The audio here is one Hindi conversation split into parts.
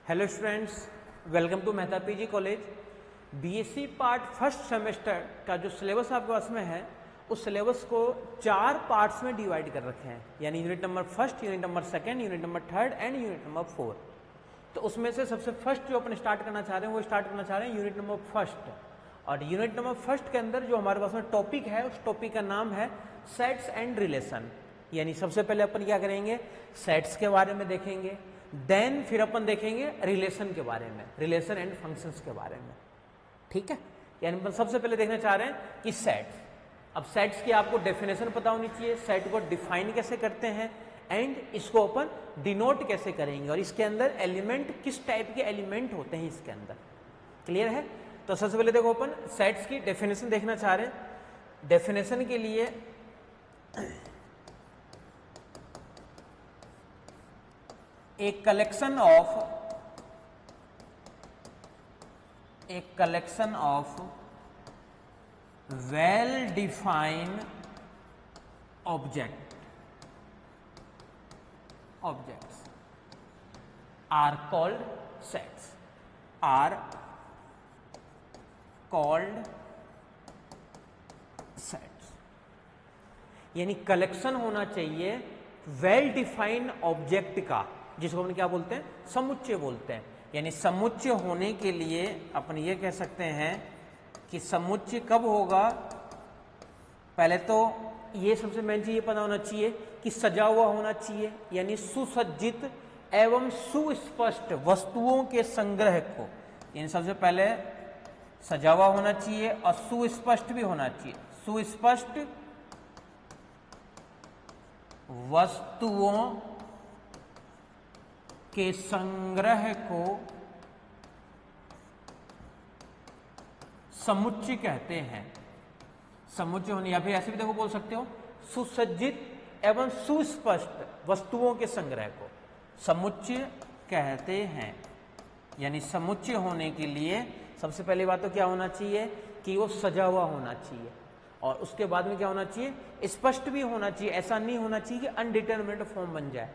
Hello students, welcome to Mehta PG college. BSc part first semester का जो सिलेबस आपके पास में है उस सिलेबस को 4 पार्ट्स में डिवाइड कर रखे हैं, यानी unit number first, unit number second, unit number third and unit number 4। तो उसमें से सबसे फर्स्ट जो अपन स्टार्ट करना चाह रहे हैं वो स्टार्ट करना चाह रहे हैं यूनिट नंबर फर्स्ट। और यूनिट नंबर फर्स्ट के अंदर जो हमारे पास में टॉपिक है उस टॉपिक का नाम है सेट्स एंड रिलेशन। यानी सबसे पहले अपन क्या करेंगे, सेट्स के बारे में देखेंगे, देन फिर अपन देखेंगे रिलेशन के बारे में, रिलेशन एंड फंक्शंस के बारे में। ठीक है, यानी अपन सबसे पहले देखना चाह रहे हैं कि सेट्स। अब सेट्स की आपको डेफिनेशन पता होनी चाहिए, सेट को डिफाइन कैसे करते हैं एंड इसको अपन डिनोट कैसे करेंगे, और इसके अंदर एलिमेंट किस टाइप के एलिमेंट होते हैं इसके अंदर। क्लियर है? तो सबसे पहले देखो अपन सेट्स की डेफिनेशन देखना चाह रहे हैं। डेफिनेशन के लिए एक collection of well defined objects are called sets, यानी कलेक्शन होना चाहिए वेल डिफाइंड ऑब्जेक्ट का, जिसको अपन क्या बोलते हैं, समुच्चय बोलते हैं। यानी समुच्चय होने के लिए अपन ये कह सकते हैं कि समुच्चय कब होगा। पहले तो ये सबसे मेन चीज ये पता होना चाहिए कि सजा हुआ होना चाहिए, यानी सुसज्जित एवं सुस्पष्ट वस्तुओं के संग्रह को, यानी सबसे पहले सजा हुआ होना चाहिए और सुस्पष्ट भी होना चाहिए। सुस्पष्ट वस्तुओं के संग्रह को समुच्चय कहते हैं। समुच्चय होने, या फिर ऐसे भी देखो बोल सकते हो, सुसज्जित एवं सुस्पष्ट वस्तुओं के संग्रह को समुच्चय कहते हैं। यानी समुच्चय होने के लिए सबसे पहली बात तो क्या होना चाहिए कि वो सजा हुआ होना चाहिए, और उसके बाद में क्या होना चाहिए, स्पष्ट भी होना चाहिए। ऐसा नहीं होना चाहिए कि अनडिटरमिनेट फॉर्म बन जाए।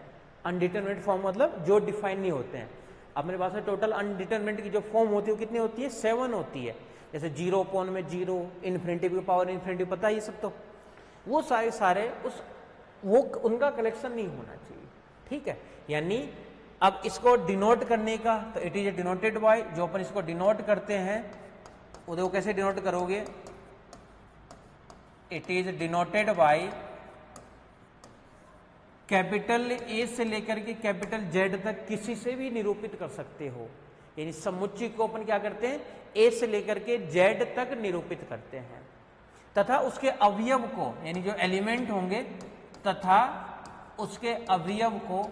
अनडिटरमिनेट फॉर्म मतलब जो डिफाइन नहीं होते हैं। अपने पास में टोटल अनडिटरमिनेट की जो फॉर्म होती है वो कितनी होती है, 7 होती है। जैसे 0/0, इन्फिनिटी की पावर इन्फिनिटी, पता है ये सब। तो वो सारे उनका कलेक्शन नहीं होना चाहिए। ठीक है, यानी अब इसको डिनोट करने का, तो इट इज डिनोटेड बाय, जो अपन इसको डिनोट करते हैं वो देखो कैसे डिनोट करोगे, it is denoted by capital A से लेकर के कैपिटल जेड तक किसी से भी निरूपित कर सकते हो। यानी समुच्चय को अपन क्या करते हैं, ए से लेकर के जेड तक निरूपित करते हैं, तथा उसके अवयव को, यानी जो एलिमेंट होंगे तथा उसके अवयव को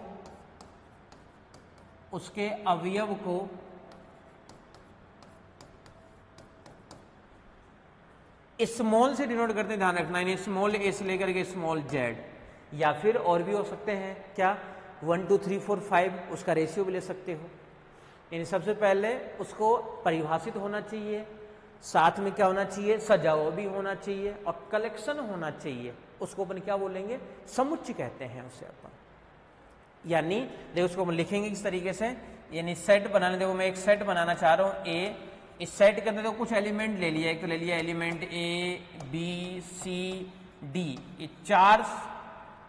स्मॉल से डिनोट करते हैं, ध्यान रखना। यानी स्मॉल ए से लेकर के स्मॉल जेड, या फिर और भी हो सकते हैं क्या, 1 2 3 4 5 उसका रेशियो भी ले सकते हो। यानी सबसे पहले उसको परिभाषित होना चाहिए, साथ में क्या होना चाहिए, सजाओ भी होना चाहिए और कलेक्शन होना चाहिए। उसको अपन क्या बोलेंगे, समुच्चय कहते हैं उसे अपन। यानी देखो उसको हम लिखेंगे इस तरीके से, यानी सेट बनाने, देखो मैं एक सेट बनाना चाह रहा हूं ए। इस सेट के अंदर तो कुछ एलिमेंट ले लिया, एक तो ले लिया element a b c d, ये 4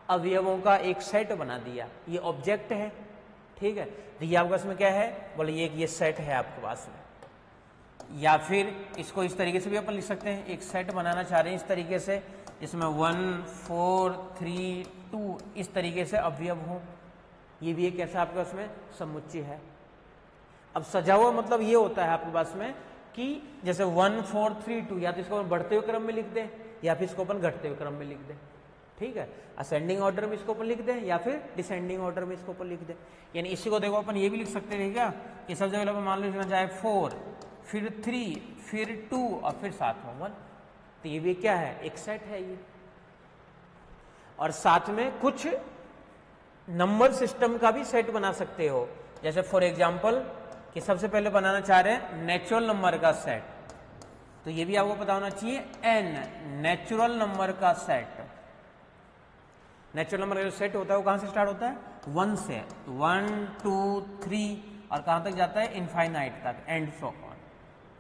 अवयवों का एक सेट बना दिया। ये ऑब्जेक्ट है। ठीक है, तो ये आपके पास में क्या है, बोले ये सेट है आपके पास में। या फिर इसको इस तरीके से भी अपन लिख सकते हैं, एक सेट बनाना चाह रहे हैं इस तरीके से, जिसमें 1 4 3 2 इस तरीके से अवयव हो। ये भी एक ऐसा आपके पास में समुच्चय है। अब सजा हुआ मतलब ये होता है आपके पास में कि जैसे 1 4 3 2, या तो इसको अपन बढ़ते हुए क्रम में लिख दें या फिर इसको अपन घटते हुए क्रम में लिख दें। ठीक है, असेंडिंग ऑर्डर में इसको अपन लिख दें या फिर डिसेंडिंग ऑर्डर में इसको अपन लिख दें। यानी इसी को देखो अपन ये भी लिख सकते हैं क्या, कि सबसे पहले अपन मान लो लिखना चाहे 4, फिर 3, फिर 2 और फिर साथ में 1। तो ये भी क्या है, एक सेट है ये। और साथ में कुछ नंबर सिस्टम का भी सेट बना सकते हो। जैसे फॉर एग्जाम्पल कि सबसे पहले बनाना चाह रहे हैं नेचुरल नंबर का सेट, तो ये भी आपको पता होना चाहिए n नेचुरल नंबर का सेट। नेचुरल नंबर का जो सेट होता है वो कहां से स्टार्ट होता है, 1 से। 1 2 3 और कहां तक जाता है, इनफाइनाइट तक, एंड सो ऑन,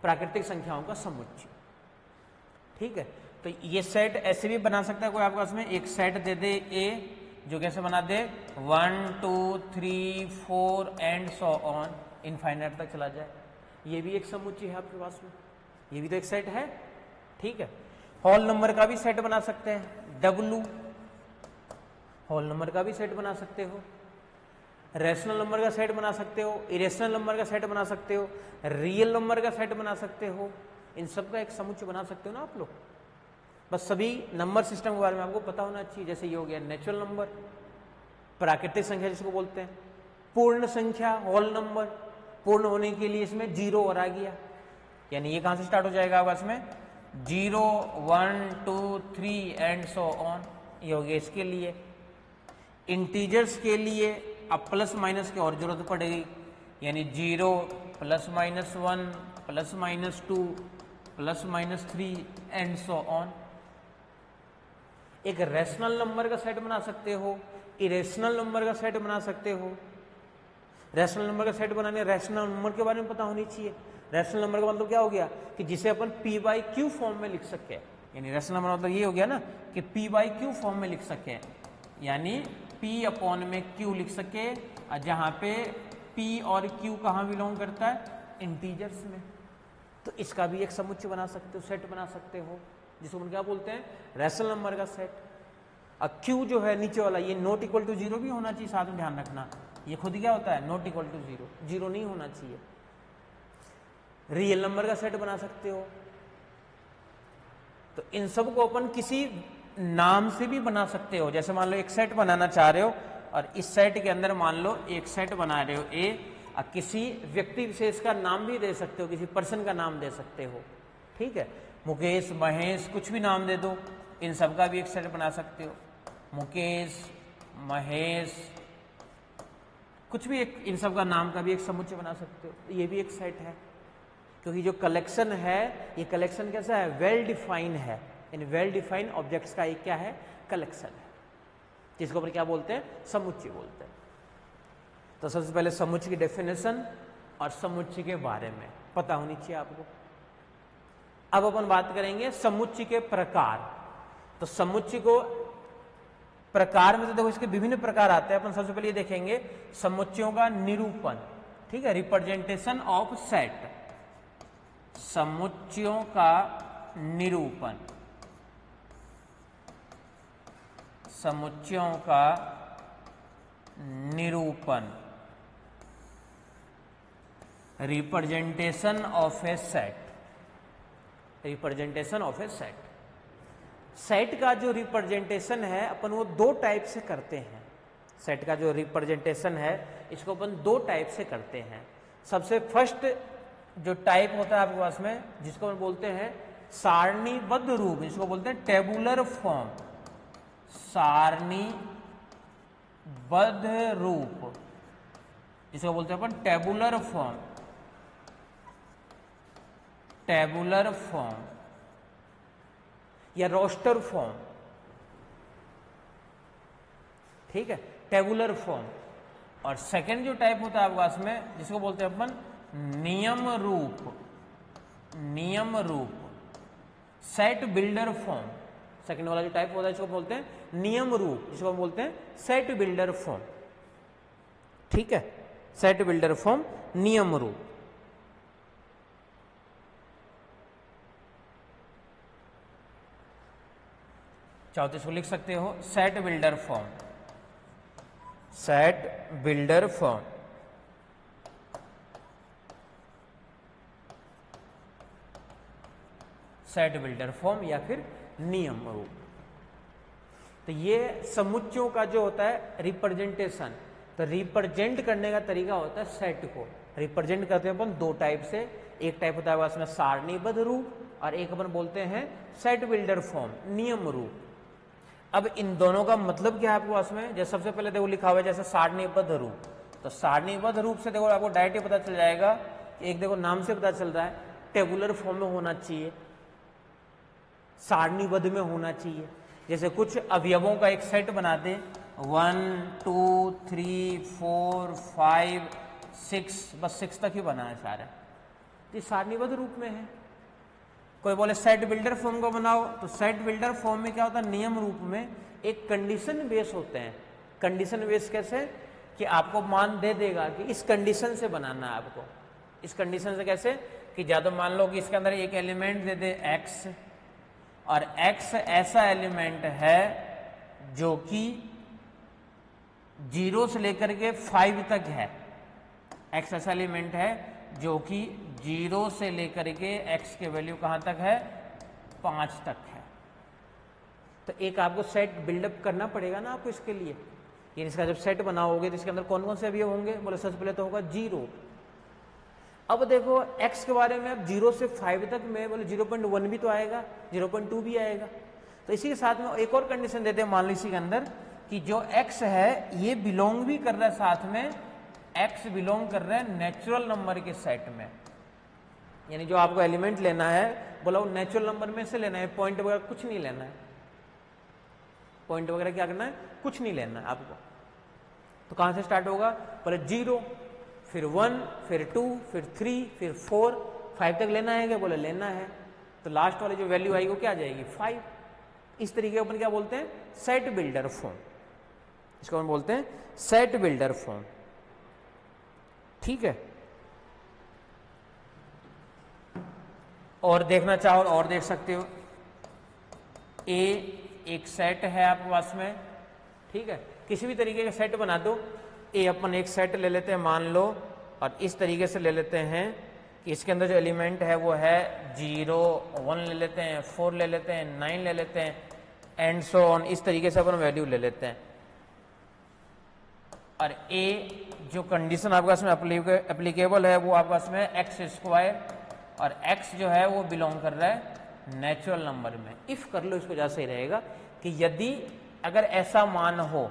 प्राकृतिक संख्याओं का समुच्चय। ठीक है, तो ये सेट ऐसे भी बना सकता है कोई आपके पास में, एक सेट दे दे ए जो कैसे बना दे 1 2 3 4 एंड सो ऑन, इनफाइनाइट तक चला जाए, ये भी एक समुच्चय है आपके पास में, ये भी तो एक सेट है। ठीक है, होल नंबर का भी सेट बना सकते हैं, डब्लू होल नंबर का भी सेट बना सकते हो, रैशनल नंबर का सेट बना सकते हो, इरेशनल नंबर का सेट बना सकते हो, रियल नंबर का सेट बना सकते हो, इन सब का एक समुच्चय बना सकते हो ना आप लोग। बस सभी नंबर सिस्टम के बारे में आपको पता होना चाहिए। जैसे ये हो गया नेचुरल नंबर, प्राकृतिक संख्या जिसको बोलते हैं, पूर्ण संख्या होल नंबर, पूर्ण होने के लिए इसमें जीरो और आ गया, यानी ये कहां से स्टार्ट हो जाएगा आपस में 0 1 2 3 एंड सो ऑन, ये हो गया इसके लिए। इंटीजर्स के लिए अब प्लस माइनस की और जरूरत पड़ेगी, यानी 0 +-1 +-2 +-3 एंड सो ऑन। एक रैशनल नंबर का सेट बना सकते हो, इरेशनल नंबर का सेट बना सकते हो। रैशनल नंबर का सेट बनाने रैशनल नंबर के बारे में पता होनी चाहिए। रैशनल नंबर का मतलब क्या हो गया कि जिसे अपन p/q फॉर्म में लिख सके, यानी रैशनल नंबर मतलब ये हो गया ना कि p/q फॉर्म में लिख सके, यानी p/q लिख सके, जहां पे p और q कहां बिलोंग करता है, इंटीजर्स में। तो इसका भी एक समुच्चय बना सकते हो, सेट बना सकते हो, जिसको हम क्या बोलते हैं, रैशनल नंबर का सेट। अब q जो है नीचे वाला, ये नॉट इक्वल टू 0 भी होना चाहिए, साथ में ध्यान रखना, ये खुद क्या होता है, नॉट इक्वल टू 0, 0 नहीं होना चाहिए। रियल नंबर का सेट बना सकते हो। तो इन सब को अपन किसी नाम से भी बना सकते हो। जैसे मान लो एक सेट बनाना चाह रहे हो और इस सेट के अंदर मान लो एक सेट बना रहे हो ए, और किसी व्यक्ति विशेष का नाम भी दे सकते हो, किसी पर्सन का नाम दे सकते हो। ठीक है, मुकेश, महेश, कुछ भी नाम दे दो, इन सब का भी एक सेट बना सकते हो। मुकेश, महेश, कुछ भी एक, इन सब का नाम का भी एक समुच्चय बना सकते हो। ये भी एक सेट है, क्योंकि जो कलेक्शन है, ये कलेक्शन कैसा है, वेल डिफाइन है। इन वेल डिफाइंड ऑब्जेक्ट्स का एक क्या है, कलेक्शन है, जिसको अपन क्या बोलते हैं, समुच्चय बोलते हैं। तो सबसे पहले समुच्चय की डेफिनेशन और समुच्चय के बारे में पता होनी चाहिए आपको। अब अपन बात करेंगे समुच्चय के प्रकार। तो समुच्चय को प्रकार में तो देखो इसके विभिन्न प्रकार आते हैं। अपन सबसे पहले ये देखेंगे समुच्चयों का निरूपण। ठीक है, रिप्रेजेंटेशन ऑफ सेट, समुच्चयों का निरूपण, समुच्चयों का निरूपण, representation of A set, representation of A set. Set का जो रिप्रेजेंटेशन है अपन वो दो टाइप से करते हैं। सेट का जो रिप्रेजेंटेशन है इसको अपन दो टाइप से करते हैं। सबसे फर्स्ट जो टाइप होता है आपके पास में, जिसको अपन बोलते हैं सारणीबद्ध रूप, जिसको बोलते हैं टेबुलर फॉर्म, सारणीबद्ध रूप, जिसको बोलते हैं अपन टेबुलर फॉर्म, टेबुलर फॉर्म या रोस्टर फॉर्म। ठीक है, टेबुलर फॉर्म। और सेकंड जो टाइप होता है आपके पास में, जिसको बोलते हैं अपन नियम रूप, नियम रूप, सेट बिल्डर फॉर्म। सेकंड वाला जो टाइप होता है इसको बोलते हैं नियम रूप, जिसको हम बोलते हैं सेट बिल्डर फॉर्म। ठीक है, सेट बिल्डर फॉर्म, नियम रूप। चाहो तो इसको लिख सकते हो set builder form, set builder form. Set builder form या फिर नियम रूप। तो ये समुच्चयों का जो होता है रिप्रेजेंटेशन, तो रिप्रेजेंट करने का तरीका होता है सेट को रिप्रेजेंट करते हैं अपन दो टाइप से। एक टाइप होता है उसमें सारणीबद्ध रूप और एक अपन बोलते हैं सेट बिल्डर फॉर्म, नियम रूप। अब इन दोनों का मतलब क्या है आपके पास में, जैसे सबसे पहले देखो लिखा हुआ है जैसे सारणीबद्ध रूप। तो सारणीबद्ध रूप से देखो आपको डायरेक्ट ही पता चल जाएगा, एक देखो नाम से पता चल रहा है टेबुलर फॉर्म में होना चाहिए, सारणीबद्ध में होना चाहिए। जैसे कुछ अवयवों का एक सेट बना दे 1 2 3 4 5 6, बस 6 तक ही बना है सारे, तो सारणीबद्ध रूप में है। कोई बोले सेट बिल्डर फॉर्म को बनाओ, तो सेट बिल्डर फॉर्म में क्या होता है, नियम रूप में एक कंडीशन बेस होते हैं। कंडीशन बेस कैसे, कि आपको मान दे देगा कि इस कंडीशन से बनाना है आपको। इस कंडीशन से कैसे, कि या तो मान लो कि इसके अंदर एक एलिमेंट दे दे x, और x ऐसा एलिमेंट है जो कि 0 से लेकर के 5 तक है। x ऐसा एलिमेंट है जो कि 0 से लेकर के x के वैल्यू कहाँ तक है, 5 तक है। तो एक आपको सेट बिल्डअप करना पड़ेगा ना आपको इसके लिए। ये इसका जब सेट बनाओगे तो इसके अंदर कौन कौन से अवयव होंगे, बोले सबसे पहले तो होगा 0। अब देखो x के बारे में, अब 0 से 5 तक में बोले 0.1 भी तो आएगा, 0.2 भी आएगा। तो इसी के साथ में एक और कंडीशन देते हैं, मान लो इसी के अंदर कि जो x है ये बिलोंग भी कर रहा है, साथ में x बिलोंग कर रहा है नेचुरल नंबर के सेट में। यानी जो आपको एलिमेंट लेना है, बोला वो नेचुरल नंबर में से लेना है, पॉइंट वगैरह कुछ नहीं लेना है। पॉइंट वगैरह क्या करना है, कुछ नहीं लेना है आपको। तो कहां से स्टार्ट होगा, पहले 0, फिर 1, फिर 2, फिर 3, फिर 4, 5 तक लेना है क्या, बोले लेना है। तो लास्ट वाली जो वैल्यू आएगी वो क्या आ जाएगी, 5। इस तरीके अपन क्या बोलते हैं, सेट बिल्डर फॉर्म। इसको हम बोलते हैं सेट बिल्डर फॉर्म। ठीक है, और देखना चाहो और देख सकते हो। ए एक सेट है आपके पास में, ठीक है, किसी भी तरीके का सेट बना दो। ए अपन एक सेट ले लेते हैं मान लो, और इस तरीके से ले लेते हैं कि इसके अंदर जो एलिमेंट है वो है 0, 1 ले लेते हैं, 4 ले लेते हैं, 9 ले लेते हैं, एंड सो ऑन। इस तरीके से अपन वैल्यू ले लेते हैं। और ए जो कंडीशन आपके पास में एप्लीकेबल है वो आपके पास में x², और x जो है वो बिलोंग कर रहा है नेचुरल नंबर में। इफ कर लो इसको, ज्यादा सही रहेगा कि यदि अगर ऐसा मान हो,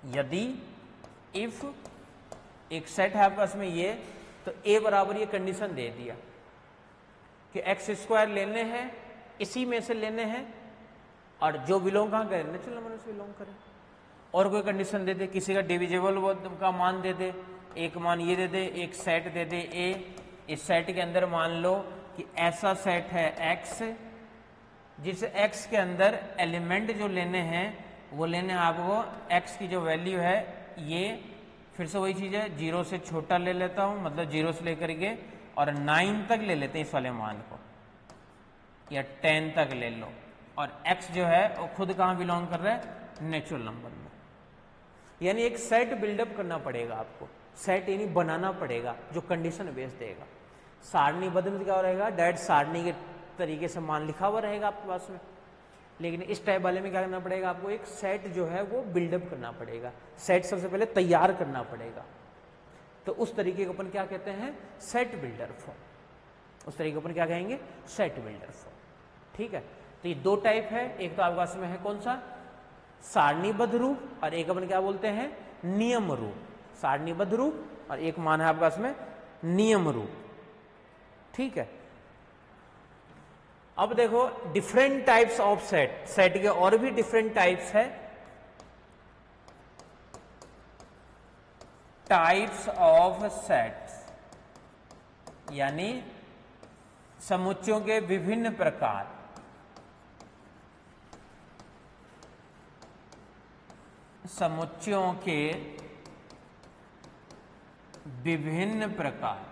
यदि इफ एक सेट है आपके पास में ये, तो a बराबर ये कंडीशन दे दिया कि x² लेने हैं, इसी में से लेने हैं, और जो बिलोंग कहाँ करें, नेचुरल नंबर से बिलोंग करें। और कोई कंडीशन दे दे, किसी का डिविजिबल का मान दे दे, एक मान ये दे दे, एक सेट दे दे a। इस सेट के अंदर मान लो कि ऐसा सेट है x, जिस x के अंदर एलिमेंट जो लेने हैं वो लेने हैं आपको x की जो वैल्यू है, ये फिर से वही चीज़ है, 0 से छोटा ले लेता हूँ, मतलब 0 से लेकर के और 9 तक ले लेते हैं इस वाले मान को, या 10 तक ले लो। और x जो है वो खुद कहाँ बिलोंग कर रहा है, नेचुरल नंबर में। यानी एक सेट बिल्डअप करना पड़ेगा आपको, सेट यानी बनाना पड़ेगा जो कंडीशन बेस देगा। सारणीबद्ध में क्या रहेगा, डायरेक्ट सारणी के तरीके से मान लिखा हुआ रहेगा आपके पास में। लेकिन इस टाइप वाले में क्या करना पड़ेगा आपको, एक सेट जो है वो बिल्डअप करना पड़ेगा, सेट सबसे पहले तैयार करना पड़ेगा। तो उस तरीके को अपन क्या कहते हैं, सेट बिल्डर फॉर्म। उस तरीके को अपन क्या कहेंगे, सेट बिल्डर फॉर्म। ठीक है, तो ये 2 टाइप है। एक तो आपके पास में है कौन सा, सारणीबद्ध रूप, और एक अपन क्या बोलते हैं, नियम रूप। सारणीबद्ध रूप और एक मान है आपके पास में नियम रूप। ठीक है, अब देखो different types of set, set के और भी डिफरेंट टाइप्स है। टाइप्स ऑफ सेट्स यानी समुच्चयों के विभिन्न प्रकार। समुच्चयों के विभिन्न प्रकार।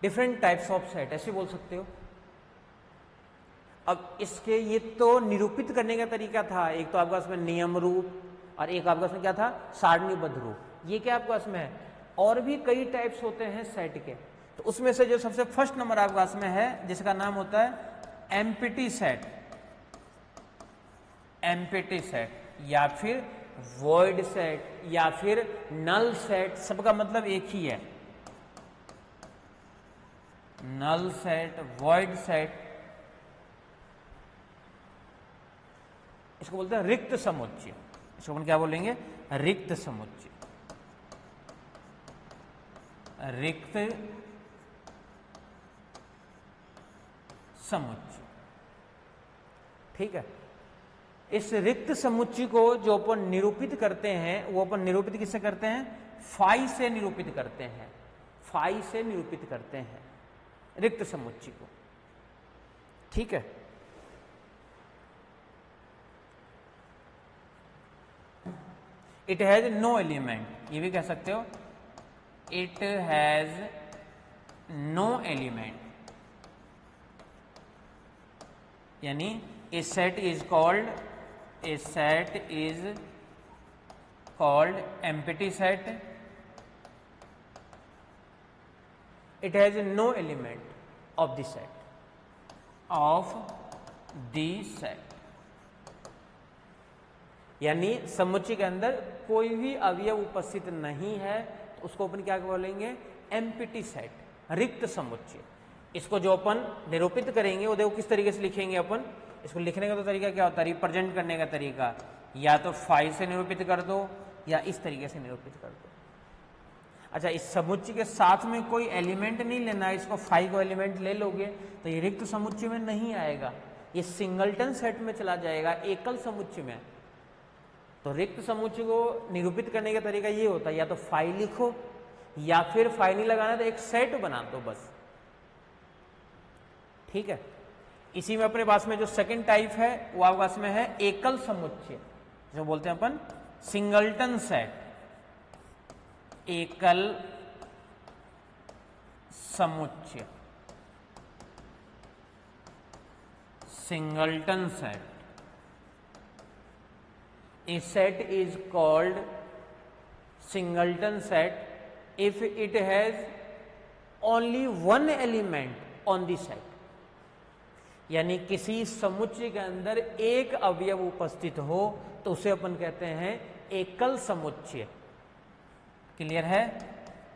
डिफरेंट टाइप्स ऑफ सेट ऐसे बोल सकते हो। अब इसके ये तो निरूपित करने का तरीका था, एक तो आपके पास में नियम रूप और एक आपके पास में क्या था, सारणीबद्ध रूप। ये क्या आपके पास में है, और भी कई टाइप्स होते हैं सेट के। तो उसमें से जो सबसे फर्स्ट नंबर आपके पास में है, जिसका नाम होता है एम्प्टी सेट। एम्प्टी सेट या फिर वॉइड सेट या फिर नल सेट, सबका मतलब एक ही है। नल सेट, वॉइड सेट, इसको बोलते हैं रिक्त समुच्चय। इसको अपन क्या बोलेंगे, रिक्त समुच्चय। रिक्त समुच्चय। ठीक है, इस रिक्त समुच्चय को जो अपन निरूपित करते हैं वो अपन निरूपित किससे करते हैं? फाई से निरूपित करते हैं, फाई से निरूपित करते हैं रिक्त समुच्चय को। ठीक है, इट हैज नो एलिमेंट, ये भी कह सकते हो इट हैज नो एलिमेंट, यानी A set is called empty set, it has no element of the set, यानी समुच्चय के अंदर कोई भी अवयव उपस्थित नहीं है, तो उसको अपन क्या बोलेंगे? एम्प्टी सेट, रिक्त समुच्चय। इसको जो अपन निरूपित करेंगे वो देखो किस तरीके से लिखेंगे अपन। इसको लिखने का तो तरीका क्या होता है, रिप्रेजेंट करने का तरीका, या तो फाई से निरूपित कर दो या इस तरीके से निरूपित कर दो। अच्छा, इस समुच्चय के साथ में कोई एलिमेंट नहीं लेना है, इसको फाई को एलिमेंट ले लोगे तो ये रिक्त समुच्चय में नहीं आएगा, ये सिंगलटन सेट में चला जाएगा, एकल समुच्चय में। तो रिक्त समुच्चय को निरूपित करने का तरीका ये होता है, या तो फाई लिखो या फिर फाई नहीं लगाना तो एक सेट बना दो बस। ठीक है, इसी में अपने पास में जो सेकंड टाइप है वो आपके पास में है एकल समुच्चय, जो बोलते हैं अपन सिंगलटन सेट, एकल समुच्चय, singleton set. A set is called singleton set if it has only one element on the set, यानी किसी समुच्चय के अंदर एक अवयव उपस्थित हो तो उसे अपन कहते हैं एकल समुच्चय। क्लियर है?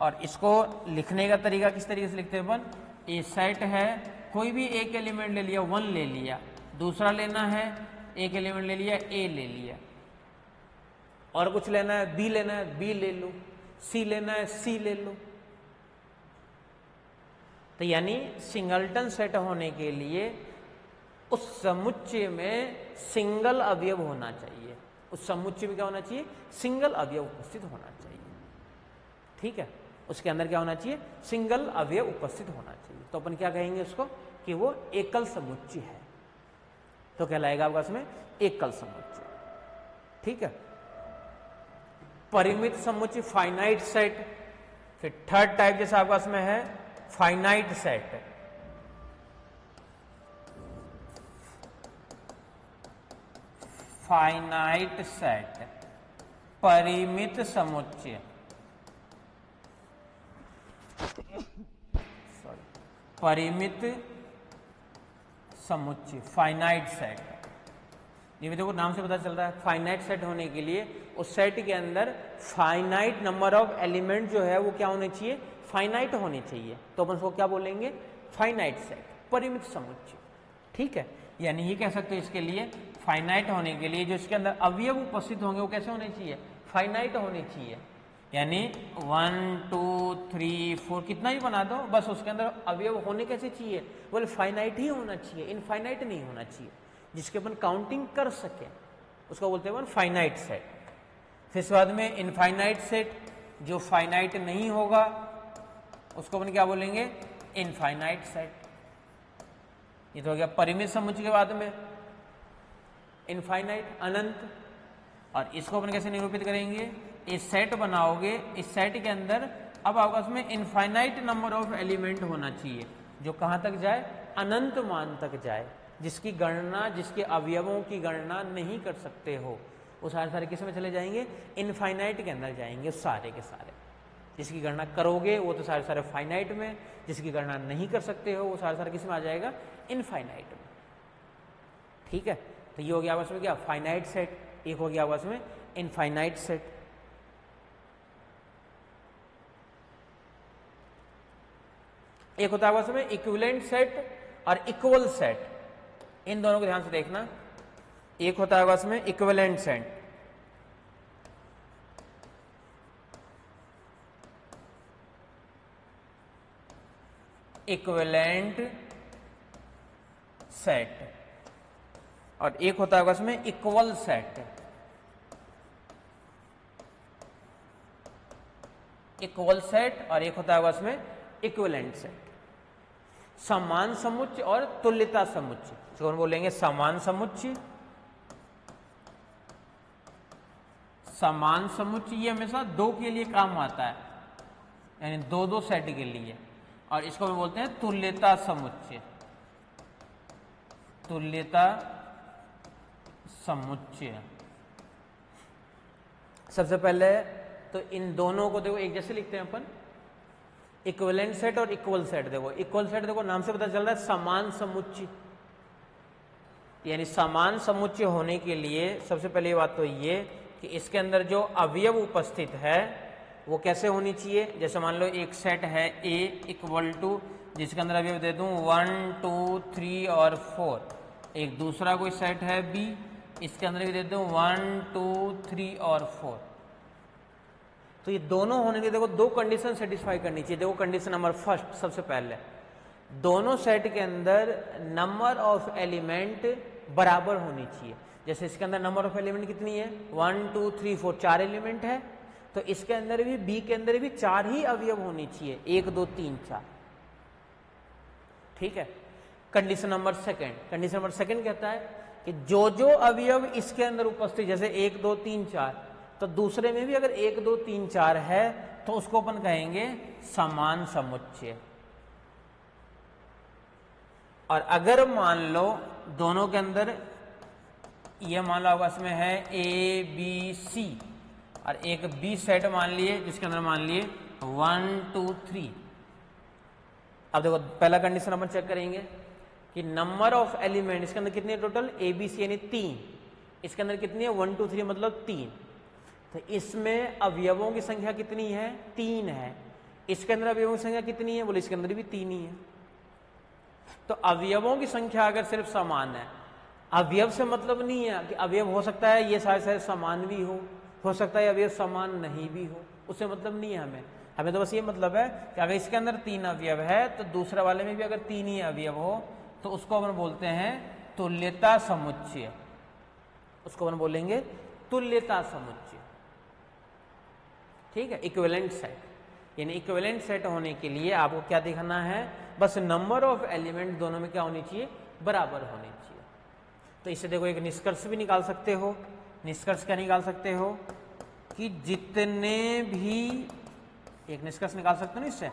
और इसको लिखने का तरीका किस तरीके से लिखते हैं अपन? ए सेट है, कोई भी एक एलिमेंट ले लिया, 1 ले लिया, दूसरा लेना है एक एलिमेंट ले लिया, ए ले लिया, और कुछ लेना है बी लेना है बी ले लो, सी लेना है सी ले लो। तो यानी सिंगलटन सेट होने के लिए उस समुच्चय में सिंगल अवयव होना चाहिए, उस समुच्चय में क्या होना चाहिए? सिंगल अवयव उपस्थित होना चाहिए। ठीक है, उसके अंदर क्या होना चाहिए? सिंगल अवयव उपस्थित होना चाहिए। तो अपन क्या कहेंगे उसको कि वो एकल समुच्चय है, तो कहलाएगा आपका इसमें एकल समुच्चय। ठीक है, परिमित समुच्चय फाइनाइट सेट। फिर थर्ड टाइप जैसे आपके पास में है फाइनाइट सेट। फाइनाइट सेट, परिमित समुच्चय, परिमित समुच्चय, फाइनाइट सेट। ये भी देखो नाम से पता चल रहा है, फाइनाइट सेट होने के लिए उस सेट के अंदर फाइनाइट नंबर ऑफ एलिमेंट जो है वो क्या होने चाहिए? फाइनाइट होने चाहिए। तो अपन उसको क्या बोलेंगे? फाइनाइट सेट, परिमित समुच्चय। ठीक है, यानी ये कह सकते हो इसके लिए फाइनाइट होने के लिए जो इसके अंदर अवयव उपस्थित होंगे वो कैसे होने चाहिए? फाइनाइट होने चाहिए। यानी 1 2 3 4 कितना ही बना दो, बस उसके अंदर अवयव होने कैसे चाहिए? बोले फाइनाइट ही होना चाहिए, इनफाइनाइट नहीं होना चाहिए, जिसके अपन काउंटिंग कर सके, उसको बोलते हैं फाइनाइट सेट। फिर उसके बाद में इनफाइनाइट सेट, जो फाइनाइट नहीं होगा उसको अपन क्या बोलेंगे? Infinite set. ये तो हो गया परिमित समुच्चय के बाद में इनफाइनाइट, अनंत। और इसको अपन कैसे निरूपित करेंगे? इस सेट बनाओगे, इस सेट के अंदर अब आपस में इनफाइनाइट नंबर ऑफ एलिमेंट होना चाहिए, जो कहां तक जाए? अनंत मान तक जाए, जिसकी गणना, जिसके अवयवों की गणना नहीं कर सकते हो, वो सारे सारे किस में चले जाएंगे? इनफाइनाइट के अंदर जाएंगे सारे के सारे। जिसकी गणना करोगे वो तो सारे सारे फाइनाइट में, जिसकी गणना नहीं कर सकते हो वो सारे सारे किस में आ जाएगा? इनफाइनाइट में। ठीक है, तो ये हो गया आपस में क्या? Finite set. एक हो गया आपस में इनफाइनाइट सेट। एक होता है आपस में इक्विवेलेंट सेट और इक्वल सेट। इन दोनों को ध्यान से देखना। एक होता है आपस में इक्विवेलेंट सेट, इक्विवेलेंट सेट, और एक होता है उसमें इक्वल सेट। इक्वल सेट और एक होता है उसमें इक्विवेलेंट सेट। समान समुच्चय और तुल्यता समुच्चय, इसको हम बोलेंगे समान समुच्चय। समान समुच्चय ये हमेशा दो के लिए काम आता है, यानी दो दो सेट के लिए, और इसको हम बोलते हैं तुल्यता समुच्चय। तुल्यता समुच्चय। सबसे पहले तो इन दोनों को देखो एक जैसे लिखते हैं अपन, इक्विवेलेंट सेट और इक्वल सेट। देखो इक्वल सेट देखो नाम से पता चल रहा है समान समुच्चय, यानी समान समुच्चय होने के लिए सबसे पहली बात तो ये कि इसके अंदर जो अवयव उपस्थित है वो कैसे होनी चाहिए। जैसे मान लो एक सेट है A इक्वल टू, जिसके अंदर अवयव दे दूं 1 2 3 और 4। एक दूसरा कोई सेट है B, इसके अंदर भी दे दूं 1 2 3 और 4। तो ये दोनों होने के देखो दो कंडीशन सेटिस्फाई करनी चाहिए। देखो कंडीशन नंबर फर्स्ट, सबसे पहले दोनों सेट के अंदर नंबर ऑफ एलिमेंट बराबर होनी चाहिए। जैसे इसके अंदर नंबर ऑफ एलिमेंट कितनी है 1 2 3 4, 4 एलिमेंट है, तो इसके अंदर भी बी के अंदर भी 4 ही अवयव होनी चाहिए, 1 2 3 4। ठीक है। Condition number second, condition number second कहता है कि जो जो अवयव इसके अंदर उपस्थित, जैसे 1 2 3 4, तो दूसरे में भी अगर 1 2 3 4 है तो उसको अपन कहेंगे समान समुच्चय। और अगर मान लो दोनों के अंदर ये मान लो होगा इसमें है A B C और एक B सेट मान लिए जिसके अंदर मान लिए 1 2 3। अब देखो पहला कंडीशन अपन चेक करेंगे कि नंबर ऑफ एलिमेंट इसके अंदर कितनी है टोटल, A B C यानी 3। इसके अंदर कितनी है 1 2 3 मतलब 3। तो इसमें अवयवों की संख्या कितनी है 3 है। इसके अंदर अवयवों की संख्या कितनी है, बोले इसके अंदर भी 3 ही है। तो अवयवों की संख्या अगर सिर्फ समान है, अवयव से मतलब नहीं है कि अवयव हो सकता है ये सारे समान भी हो सकता है अवयव समान नहीं भी हो, उससे मतलब नहीं है हमें तो बस ये मतलब है कि अगर इसके अंदर 3 अवयव है तो दूसरे वाले में भी अगर 3 ही अवयव हो तो उसको अपन बोलते हैं तुल्यता समुच्चय। उसको अपन बोलेंगे तुल्यता समुच्चय। ठीक है। इक्विवेलेंट सेट, यानी इक्विवेलेंट सेट होने के लिए आपको क्या दिखाना है, बस नंबर ऑफ एलिमेंट दोनों में क्या होनी चाहिए, बराबर होनी चाहिए। तो इससे देखो एक निष्कर्ष भी निकाल सकते हो। निष्कर्ष क्या निकाल सकते हो कि जितने भी, एक निष्कर्ष निकाल सकते हो ना इससे,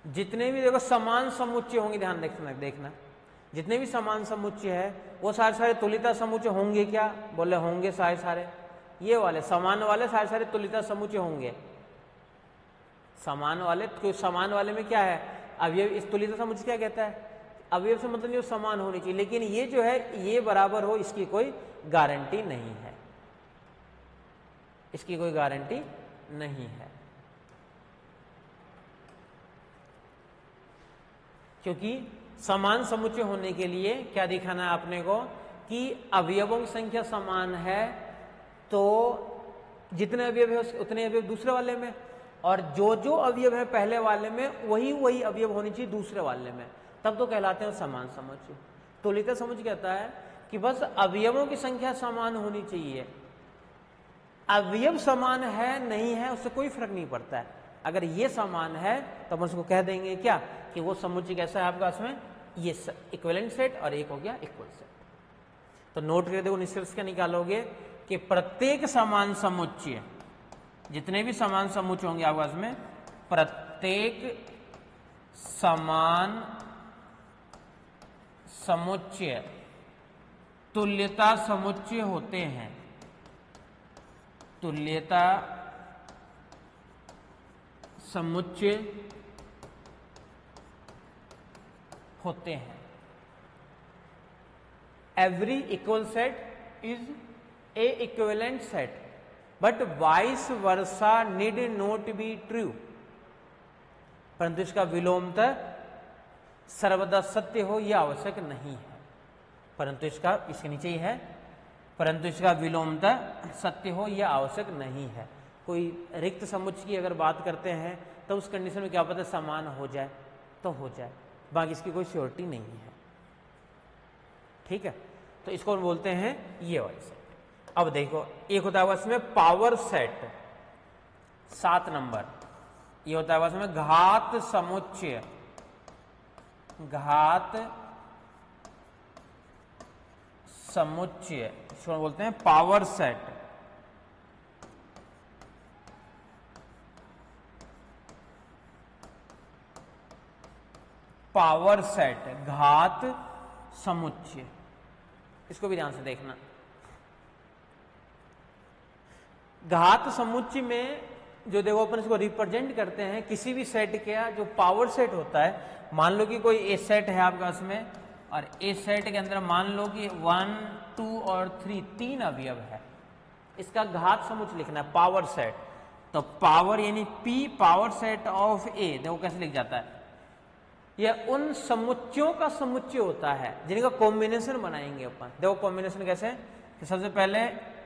जितने भी देखो समान समुच्चय होंगे, ध्यान देखना जितने भी समान समुच्चय है वो सारे तुल्यता समुच्चय होंगे क्या, बोले होंगे सारे ये वाले समान वाले सारे तुल्यता समुच्चय होंगे। समान वाले, क्यों समान वाले में क्या है अवयव, इस तुल्यता समुच्चय क्या कहता है, अवयव से मतलब ये समान होनी चाहिए, लेकिन ये जो है ये बराबर हो इसकी कोई गारंटी नहीं है, इसकी कोई गारंटी नहीं है। क्योंकि समान समुच्चय होने के लिए क्या दिखाना है आपने को कि अवयवों की संख्या समान है, तो जितने अवयव है उतने अवयव दूसरे वाले में, और जो अवयव है पहले वाले में वही अवयव होनी चाहिए दूसरे वाले में, तब तो कहलाते हैं समान समुच्चय। तुल्यता समुच्चय कहता है कि बस अवयवों की संख्या समान होनी चाहिए, अवयव समान है नहीं है उससे कोई फर्क नहीं पड़ता है। अगर ये समान है तो हम उसको कह देंगे क्या कि वो समुच्चय कैसा है आपका, उसमें ये इक्विवेलेंट सेट और एक हो गया इक्वल सेट। तो नोट करके देखो निष्कर्ष क्या निकालोगे कि प्रत्येक समान समुच्चय, जितने भी समान समुच्चय होंगे आपके पास में, प्रत्येक समान समुच्चय तुल्यता समुच्चय होते हैं। तुल्यता समुच्चय होते हैं। Every equal set is a equivalent set but vice versa need not be true. परंतु इसका विलोमतः सर्वदा सत्य हो यह आवश्यक नहीं है। परंतु इसके नीचे ही है, परंतु इसका विलोमतः सत्य हो यह आवश्यक नहीं है। कोई रिक्त समुच्चय की अगर बात करते हैं तो उस कंडीशन में क्या पता समान हो जाए तो हो जाए, बाकी इसकी कोई श्योरिटी नहीं है। ठीक है। तो इसको बोलते हैं ये वाला सेट। अब देखो एक होता है इसमें पावर सेट 7 नंबर, ये होता है इसमें घात समुच्चय, घात समुच्चय इसको बोलते हैं पावर सेट। पावर सेट घात समुच्चय, इसको भी ध्यान से देखना। घात समुच्चय में जो देखो अपन इसको रिप्रेजेंट करते हैं किसी भी सेट का जो पावर सेट होता है, मान लो कि कोई ए सेट है आपका इसमें, और ए सेट के अंदर मान लो कि 1, 2 और 3 तीन अवयव है, इसका घात समुच्चय लिखना है पावर सेट। तो पावर यानी पी पावर सेट ऑफ ए, देखो कैसे लिख जाता है, यह उन समुच्चयों का समुच्चय होता है जिनका कॉम्बिनेशन बनाएंगे अपन। देखो कॉम्बिनेशन कैसे, कि सबसे पहले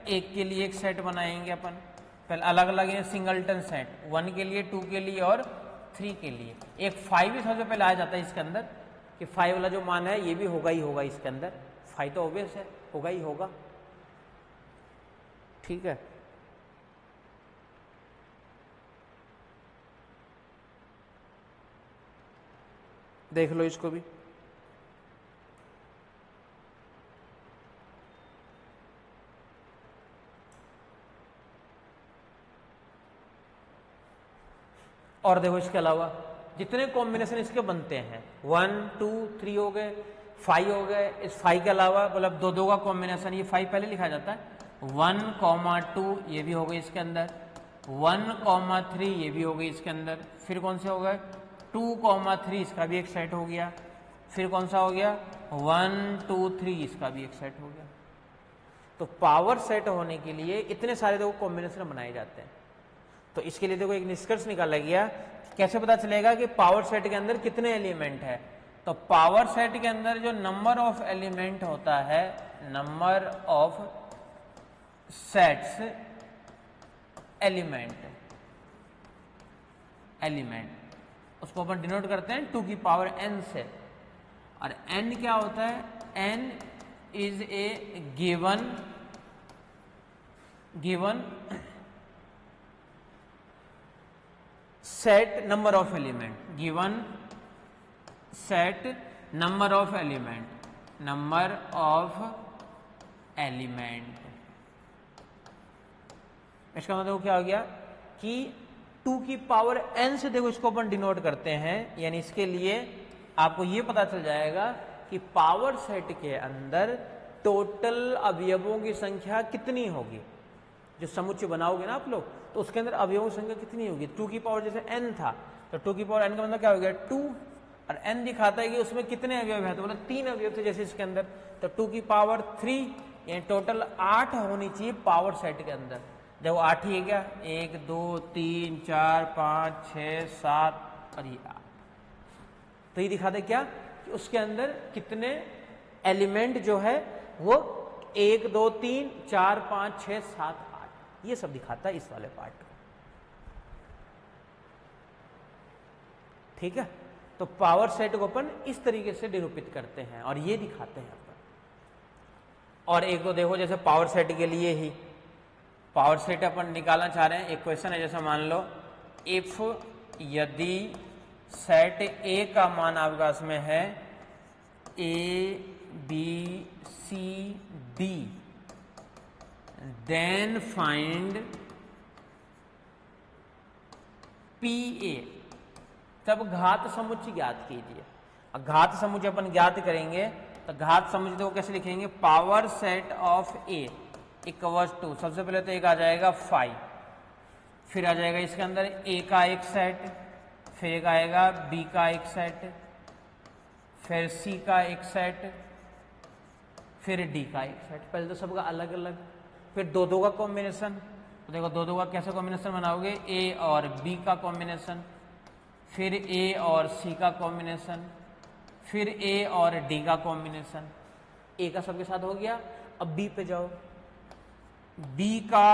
एक के लिए एक सेट बनाएंगे अपन, पहले अलग अलग सिंगलटन सेट, 1 के लिए, 2 के लिए और 3 के लिए। एक 5 भी सबसे पहले आ जाता है इसके अंदर, कि 5 वाला जो मान है ये भी होगा ही होगा इसके अंदर, 5 तो ऑब्वियस है, होगा ही होगा, ठीक है। देख लो इसको भी, और देखो इसके अलावा जितने कॉम्बिनेशन इसके बनते हैं 1, 2, 3 हो गए, 5 हो गए, इस 5 के अलावा मतलब दो दो का कॉम्बिनेशन, ये 5 पहले लिखा जाता है, 1, 2 ये भी हो गई इसके अंदर, 1, 3 ये भी हो गई इसके अंदर, फिर कौन से हो गए 2, 3 इसका भी एक सेट हो गया, फिर कौन सा हो गया 1, 2, 3 इसका भी एक सेट हो गया। तो पावर सेट होने के लिए इतने सारे देखो कॉम्बिनेशन बनाए जाते हैं। तो इसके लिए देखो एक निष्कर्ष निकाला गया, कैसे पता चलेगा कि पावर सेट के अंदर कितने एलिमेंट है। तो पावर सेट के अंदर जो नंबर ऑफ एलिमेंट होता है, नंबर ऑफ सेट्स एलिमेंट, उसको अपन डिनोट करते हैं 2 की पावर n से। और n क्या होता है, n is a given set number of element, given set number of element, number of element. इसका मतलब देखो क्या हो गया कि 2 की पावर n से देखो इसको अपन डिनोट करते हैं, यानी इसके लिए आपको ये पता चल जाएगा कि पावर सेट के अंदर टोटल अवयवों की संख्या कितनी होगी। जो समुच्चय बनाओगे ना आप लोग, तो उसके अंदर अवयवों की संख्या कितनी होगी। 2 की पावर जैसे n था, तो 2 की पावर n का मतलब क्या हो गया 2, और n दिखाता है कि उसमें कितने अवयव है, तो मतलब 3 अवयव थे जैसे इसके अंदर, तो 2 की पावर 3 यानी टोटल 8 होनी चाहिए पावर सेट के अंदर। देखो 8 ही है क्या, 1, 2, 3, 4, 5, 6, 7 और ये 8। तो ये दिखाता है क्या कि उसके अंदर कितने एलिमेंट जो है वो 1, 2, 3, 4, 5, 6, 7, 8 ये सब दिखाता है इस वाले पार्ट को, ठीक है। तो पावर सेट को अपन इस तरीके से निरूपित करते हैं और ये दिखाते हैं अपन। और एक तो देखो जैसे पावर सेट के लिए ही पावर सेट अपन निकालना चाह रहे हैं, एक क्वेश्चन है जैसे मान लो इफ यदि सेट ए का मान आपका इसमें है ABCD, देन फाइंड PA, तब घात समुच्चय ज्ञात कीजिए। अब घात समुच्चय अपन ज्ञात करेंगे तो घात समुच्चय को कैसे लिखेंगे, power set of A equals to, सबसे पहले तो एक आ जाएगा 5, फिर आ जाएगा इसके अंदर A का एक सेट, फिर एक आएगा B का एक सेट, फिर C का एक सेट, फिर D का एक सेट। पहले तो सबका अलग अलग, फिर दो दो का कॉम्बिनेशन। तो देखो दो दो का कैसे कॉम्बिनेशन बनाओगे, A और B का कॉम्बिनेशन, फिर A और C का कॉम्बिनेशन, फिर A और D का कॉम्बिनेशन। A का सबके साथ हो गया, अब B पे जाओ, B का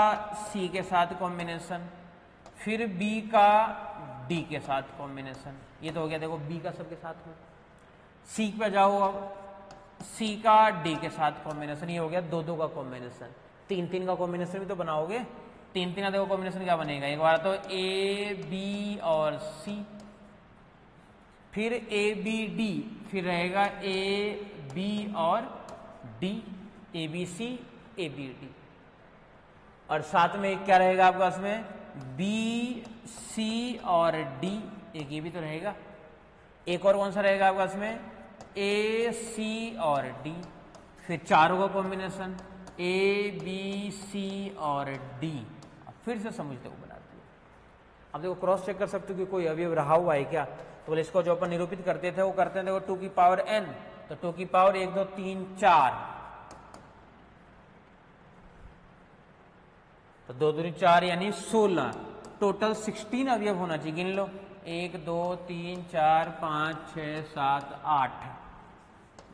C के साथ कॉम्बिनेशन, फिर B का D के साथ कॉम्बिनेशन। ये तो हो गया देखो B का सबके साथ में। C पे जाओ अब, सी का डी के साथ कॉम्बिनेशन, ये हो गया 2 2 का कॉम्बिनेशन। 3 3 का कॉम्बिनेशन भी तो बनाओगे। 3 3 का देखो कॉम्बिनेशन क्या बनेगा, एक बार तो ए बी और सी, फिर ए बी डी, फिर रहेगा ए बी और d, a b c a b d, और साथ में एक क्या रहेगा आपके पास में बी सी और डी, एक ये भी तो रहेगा। एक और कौन सा रहेगा आपके पास में ए सी और डी, फिर चारों का कॉम्बिनेशन ए बी सी और डी, फिर से समझते हुए बनाती है। अब देखो क्रॉस चेक कर सकते हो कि कोई अवयव रहा हुआ है क्या, तो बोले इसको जो अपन निरूपित करते थे वो करते हैं। देखो 2 की पावर n, तो 2 की पावर 1 2 3 4, तो 2 दूनी 4 यानी 16, टोटल 16 अवयव होना चाहिए। गिन लो 1 2 3 4 5 6 7 8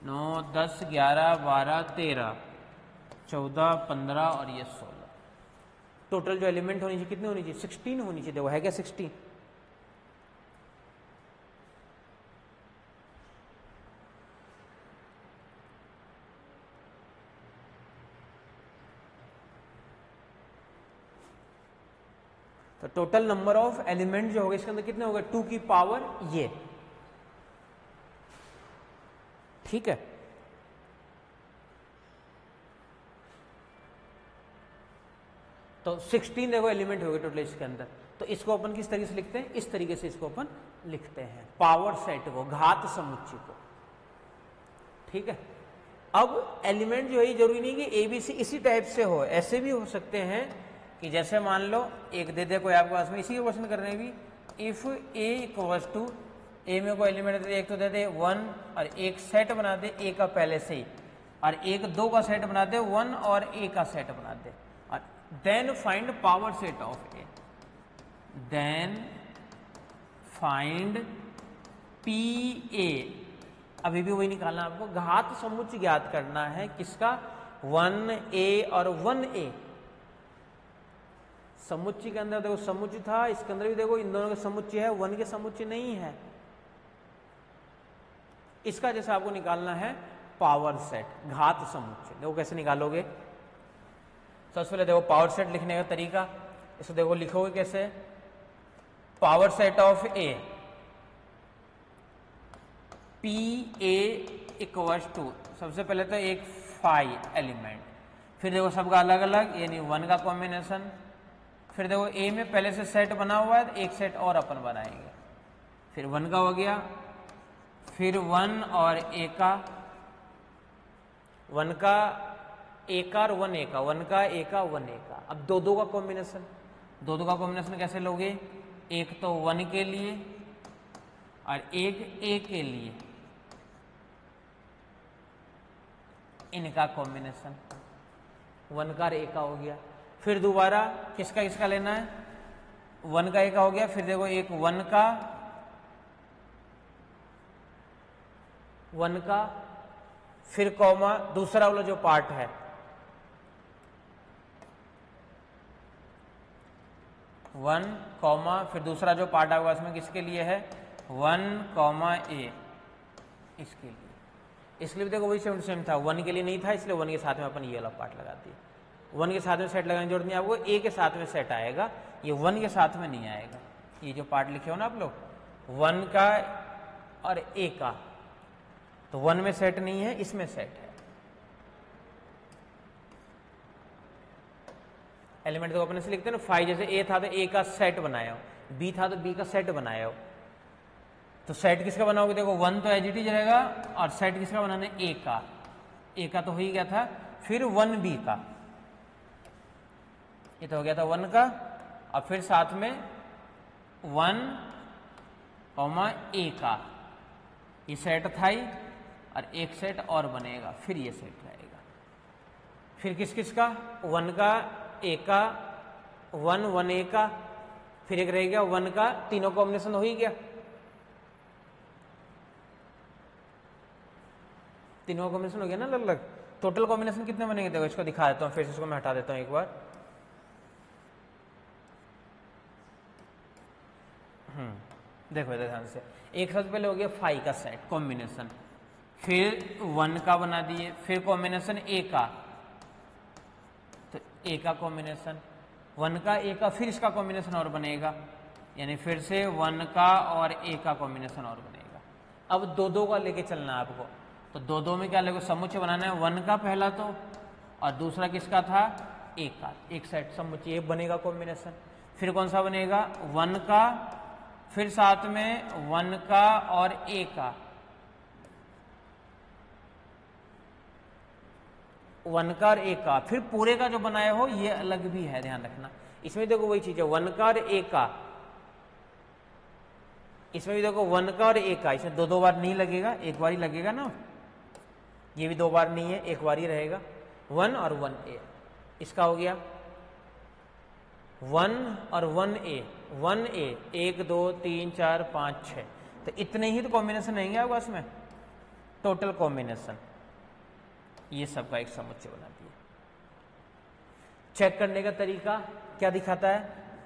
9 10 11 12 13 14 15 और ये 16, टोटल जो एलिमेंट होनी चाहिए कितनी होनी चाहिए 16 होनी चाहिए। देखो है क्या 16, तो टोटल नंबर ऑफ एलिमेंट जो होगा इसके अंदर कितने हो गए 2 की पावर ये, ठीक है। तो 16 देखो एलिमेंट हो गए टोटल इसके अंदर। तो इसको अपन किस तरीके से लिखते हैं, इस तरीके से इसको अपन लिखते हैं पावर सेट को, घात समुच्चय को, ठीक है। अब एलिमेंट जो है जरूरी नहीं कि एबीसी इसी टाइप से हो, ऐसे भी हो सकते हैं कि जैसे मान लो एक दे दे कोई आपके पास में, इसी के क्वेश्चन करने भी, इफ ए इक्वल्स टू, ए में कोई एलिमेंट दे, एक तो दे दे 1 और एक सेट बना दे ए का पहले से ही, और एक 2 का सेट बना दे 1 और ए का सेट बना दे, और then find power set of A, then find P A. अभी भी वही निकालना आपको, घात समुच्चय ज्ञात करना है किसका 1a और 1a। समुच्चय के अंदर देखो समुच्चय था, इसके अंदर भी देखो इन दोनों के समुच्चय है, 1 के समुच्चय नहीं है। इसका जैसा आपको निकालना है पावर सेट, घात समुच्चय। देखो कैसे निकालोगे, सबसे पहले देखो पावर सेट लिखने का तरीका, इसको देखो लिखोगे कैसे, power set of A, P A equals to, सबसे पहले तो एक 5 एलिमेंट, फिर देखो सबका अलग अलग यानी 1 का कॉम्बिनेशन, फिर देखो ए में पहले से सेट बना हुआ है, एक सेट और अपन बनाएंगे, फिर 1 का हो गया, फिर 1 और ए का, 1 का ए का और 1 का, 1 का ए का 1 ए का। अब 2 2 का कॉम्बिनेशन, 2 2 का कॉम्बिनेशन कैसे लोगे, एक तो 1 के लिए और एक ए के लिए, इनका कॉम्बिनेशन 1 का और ए का हो गया। फिर दोबारा किसका किसका लेना है, 1 का ए का हो गया, फिर देखो एक 1 का, फिर कॉमा दूसरा वाला जो पार्ट है 1 कॉमा, फिर दूसरा जो पार्ट आएगा इसमें किसके लिए है 1 कॉमा ए, इसके लिए। इसलिए भी देखो वही सेम था, 1 के लिए नहीं था, इसलिए 1 के साथ में अपन ये वाला पार्ट लगा दिया। 1 के साथ में सेट लगाने की जरूरत नहीं आपको, ए के साथ में सेट आएगा, ये 1 के साथ में नहीं आएगा। ये जो पार्ट लिखे हो ना आप लोग 1 का और ए का, तो 1 में सेट नहीं है, इसमें सेट है। एलिमेंट तो अपने से लिखते हैं ना 5, जैसे ए था तो ए का सेट बनाया हो, बी था तो बी का सेट बनाया हो, तो सेट किसका बनाओगे, देखो 1 तो एज इट इज रहेगा, और सेट किसका बनाना है ए का, ए का तो हो ही गया था, फिर 1 बी का, ये तो हो गया था 1 का, और फिर साथ में 1 कॉमा ए का, ये सेट था ही, और एक सेट और बनेगा, फिर ये सेट रहेगा। फिर किस किस का 1 का ए का, 1 ए का, फिर एक रह गया 1 का, तीनों कॉम्बिनेशन हो ही गया, तीनों कॉम्बिनेशन हो गया ना अलग अलग। टोटल कॉम्बिनेशन कितने बनेंगे, देखो इसको दिखा देता हूँ, फिर इसको मैं हटा देता हूँ एक बार। देखो ध्यान से, एक सबसे पहले हो गया 5 का सेट कॉम्बिनेशन, फिर 1 का बना दिए, फिर कॉम्बिनेशन ए का, तो ए का कॉम्बिनेशन 1 का ए का, फिर इसका कॉम्बिनेशन और बनेगा, यानी फिर से 1 का और ए का कॉम्बिनेशन और बनेगा। अब दो दो का लेके चलना है आपको, तो दो दो में क्या लेगा, समुच्चय बनाना है 1 का पहला तो, और दूसरा किसका था, ए का, एक सेट समुच्चय बनेगा कॉम्बिनेशन। फिर कौन सा बनेगा, 1 का, फिर साथ में 1 का और ए का, 1 का और ए का, फिर पूरे का जो बनाया हो ये अलग भी है, ध्यान रखना। इसमें देखो वही चीज है, 1 का और ए का, इसमें भी देखो 1 का और ए का, इसमें दो दो बार नहीं लगेगा, एक बार ही लगेगा ना, ये भी दो बार नहीं है, एक बार ही रहेगा, 1 और 1a, इसका हो गया 1 और 1a, 1a 1 2 3 4 5 6, तो इतने ही तो कॉम्बिनेशन रहेंगे आपके पास में, टोटल कॉम्बिनेशन ये सबका एक समुच्चय बनाती है। चेक करने का तरीका क्या दिखाता है,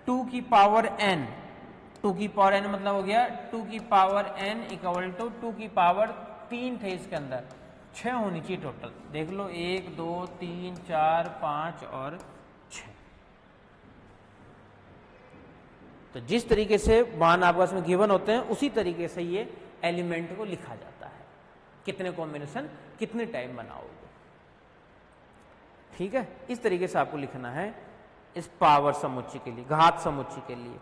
2 की पावर n, 2 की पावर n मतलब हो गया 2 की पावर n इक्वल टू 2 की पावर 3 थे, इसके अंदर 6 होनी चाहिए टोटल, देख लो 1 2 3 4 5 और 6। तो जिस तरीके से मान आपके पास में गिवन होते हैं उसी तरीके से ये एलिमेंट को लिखा जाता है, कितने कॉम्बिनेशन कितने टाइम बनाओगे, ठीक है। इस तरीके से आपको लिखना है इस पावर समुच्चय के लिए, घात समुच्चय के लिए।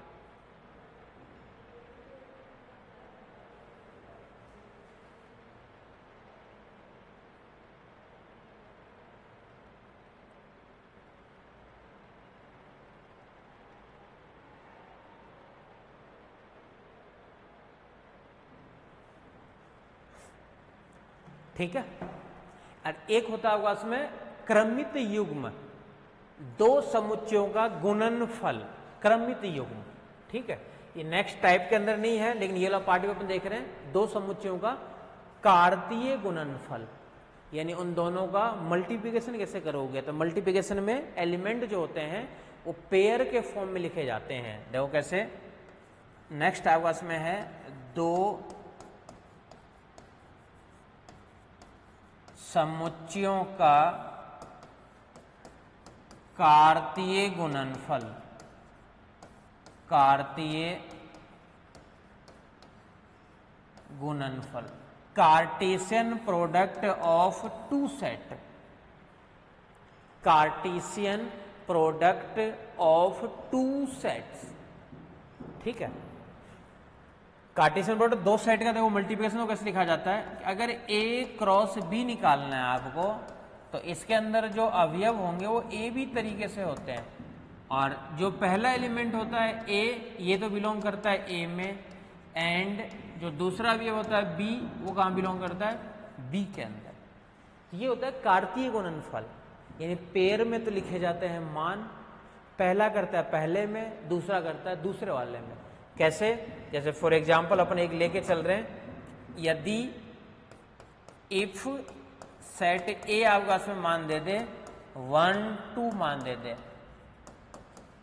ठीक है, और एक होता है आपके पास में क्रमित युग्म, दो समुच्चयों का गुणनफल, क्रमित युग्म, ठीक है। ये नेक्स्ट टाइप के अंदर नहीं है, लेकिन ये वाला पार्ट में अपन देख रहे हैं, दो समुच्चयों का कार्तीय गुणनफल, यानी उन दोनों का मल्टीप्लिकेशन कैसे करोगे, तो मल्टीप्लिकेशन में एलिमेंट जो होते हैं वो पेयर के फॉर्म में लिखे जाते हैं। देखो कैसे, नेक्स्ट आपके पास में है दो समुच्चयों का कार्तीय गुणनफल, कार्तीय गुणनफल, Cartesian product of two set, Cartesian product of two sets, ठीक है। कार्टेशियन प्रोडक्ट दो सेट का देखो मल्टीप्लिकेशन को कैसे लिखा जाता है, अगर a क्रॉस b निकालना है आपको, तो इसके अंदर जो अवयव होंगे वो a b तरीके से होते हैं, और जो पहला एलिमेंट होता है a, ये तो बिलोंग करता है a में, एंड जो दूसरा अवयव होता है b, वो कहाँ बिलोंग करता है, b के अंदर। ये होता है कार्तीय गुणनफल, यानी पेयर में तो लिखे जाते हैं मान, पहला करता है पहले में, दूसरा करता है दूसरे वाले में। कैसे, जैसे फॉर एग्जाम्पल अपन एक लेके चल रहे हैं, यदि इफ सेट ए आपके पास में मान दे दे 1 2 मान दे दे,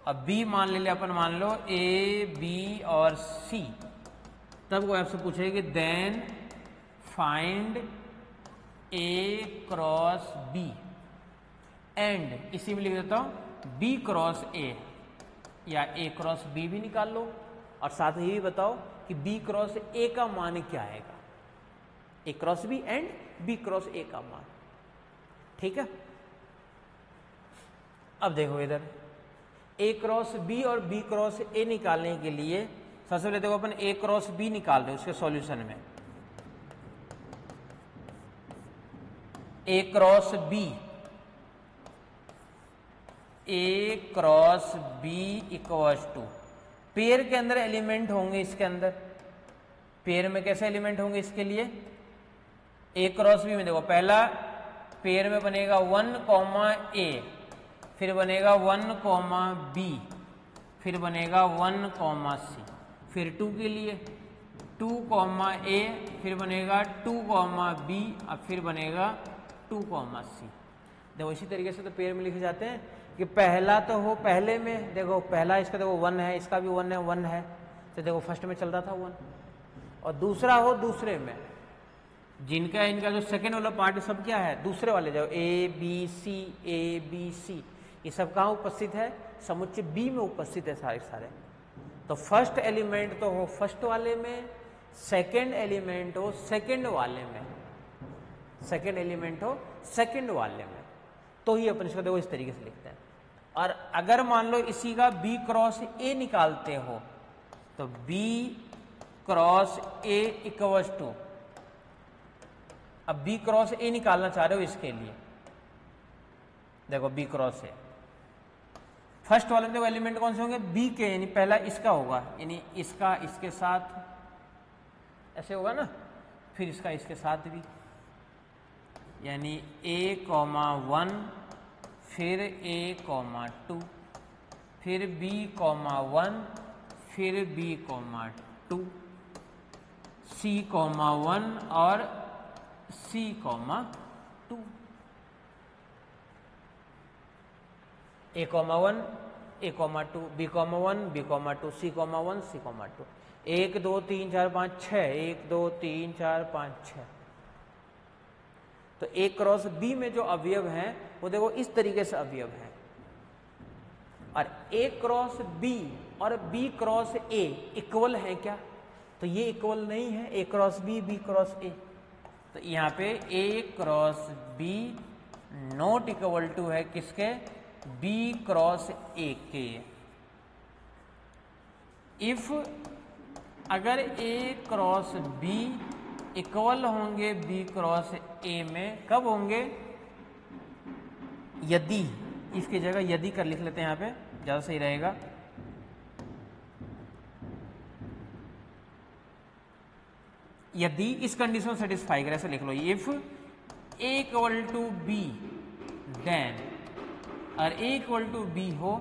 अब बी मान ले अपन, मान लो ए बी और सी, तब वो आपसे पूछेगी then find A cross B, and इसी में लिख देता हूं बी क्रॉस ए, या ए क्रॉस बी भी निकाल लो, और साथ ही ये भी बताओ कि बी क्रॉस ए का मान क्या आएगा, A cross B and B cross A का मान, ठीक है। अब देखो इधर ए क्रॉस बी और बी क्रॉस ए निकालने के लिए सबसे पहले देखो अपन ए क्रॉस बी निकाल रहे हैं उसके सॉल्यूशन में, A cross B, A cross B equals to, pair के अंदर एलिमेंट होंगे, इसके अंदर पेयर में कैसे एलिमेंट होंगे, इसके लिए ए क्रॉस बी में देखो पहला पेयर में बनेगा 1 कॉमा ए, फिर बनेगा 1 कॉमा बी, फिर बनेगा 1 कॉमा सी, फिर 2 के लिए 2 कॉमा ए, फिर बनेगा 2 कॉमा बी, अब फिर बनेगा 2 कॉमा सी। देखो इसी तरीके से तो पेयर में लिखे जाते हैं कि पहला तो हो पहले में, देखो पहला इसका देखो 1 है, इसका भी 1 है, 1 है, तो देखो फर्स्ट में चल रहा था 1, और दूसरा हो दूसरे में, जिनका इनका जो सेकेंड वाला पार्ट है सब क्या है, दूसरे वाले जाओ, ए बी सी, ये सब कहाँ उपस्थित है, समुच्चय बी में उपस्थित है सारे सारे। तो फर्स्ट एलिमेंट तो हो फर्स्ट वाले में, सेकेंड एलिमेंट हो सेकेंड वाले में, सेकेंड एलिमेंट हो सेकेंड वाले में, तो ही अपन इसको देखो इस तरीके से लिखते हैं। और अगर मान लो इसी का बी क्रॉस ए निकालते हो तो B cross A equals to, अब बी क्रॉस ए निकालना चाह रहे हो इसके लिए, देखो बी क्रॉस ए, फर्स्ट वाले में देखो एलिमेंट कौन से होंगे, बी के, यानी पहला इसका होगा, यानी इसका इसके साथ ऐसे होगा ना, फिर इसका इसके साथ भी, यानी a,1, फिर a,2, फिर b,1, फिर b,2, c,1 और c,2, a,1, a,2, b,1, b,2, c,1, c,2, 1 2 3 4 5 6, 1 2 3 4 5 6। तो ए क्रॉस बी में जो अवयव हैं वो देखो इस तरीके से अवयव हैं, और ए क्रॉस बी और बी क्रॉस ए इक्वल है क्या, तो ये इक्वल नहीं है, A cross B, B cross A, तो यहाँ पे A cross B not equal to है किसके, बी क्रॉस ए के। इफ अगर ए क्रॉस बी इक्वल होंगे बी क्रॉस ए में, कब होंगे, यदि, इसकी जगह यदि कर लिख लेते हैं यहाँ पे, ज्यादा सही रहेगा, यदि इस कंडीशन सेटिस्फाई करे, ऐसे लिख लो, if A equal to B then, और ए इक्वल टू बी हो,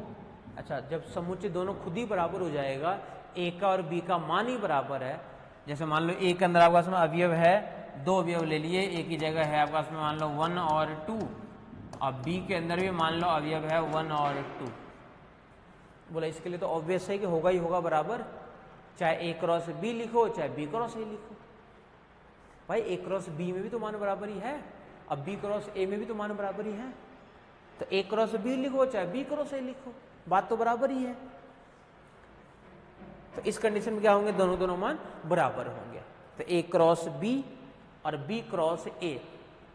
अच्छा जब समुच्चय दोनों खुद ही बराबर हो जाएगा, ए का और बी का मान ही बराबर है, जैसे मान लो ए के अंदर आपके पास में अवयव है, दो अवयव ले लिए, ए की जगह है आपके पास में मान लो 1 और 2, और बी के अंदर भी मान लो अवयव है 1 और 2, बोला इसके लिए तो ऑब्वियस है कि होगा ही होगा बराबर, चाहे ए क्रॉस बी लिखो चाहे बी क्रॉस ए लिखो, भाई ए क्रॉस बी में भी तो मान बराबर ही है, अब बी क्रॉस ए में भी तो मान बराबर ही है, तो ए क्रॉस बी लिखो चाहे बी क्रॉस ए लिखो, बात तो बराबर ही है। तो इस कंडीशन में क्या होंगे, दोनों मान बराबर होंगे, तो ए क्रॉस बी और बी क्रॉस ए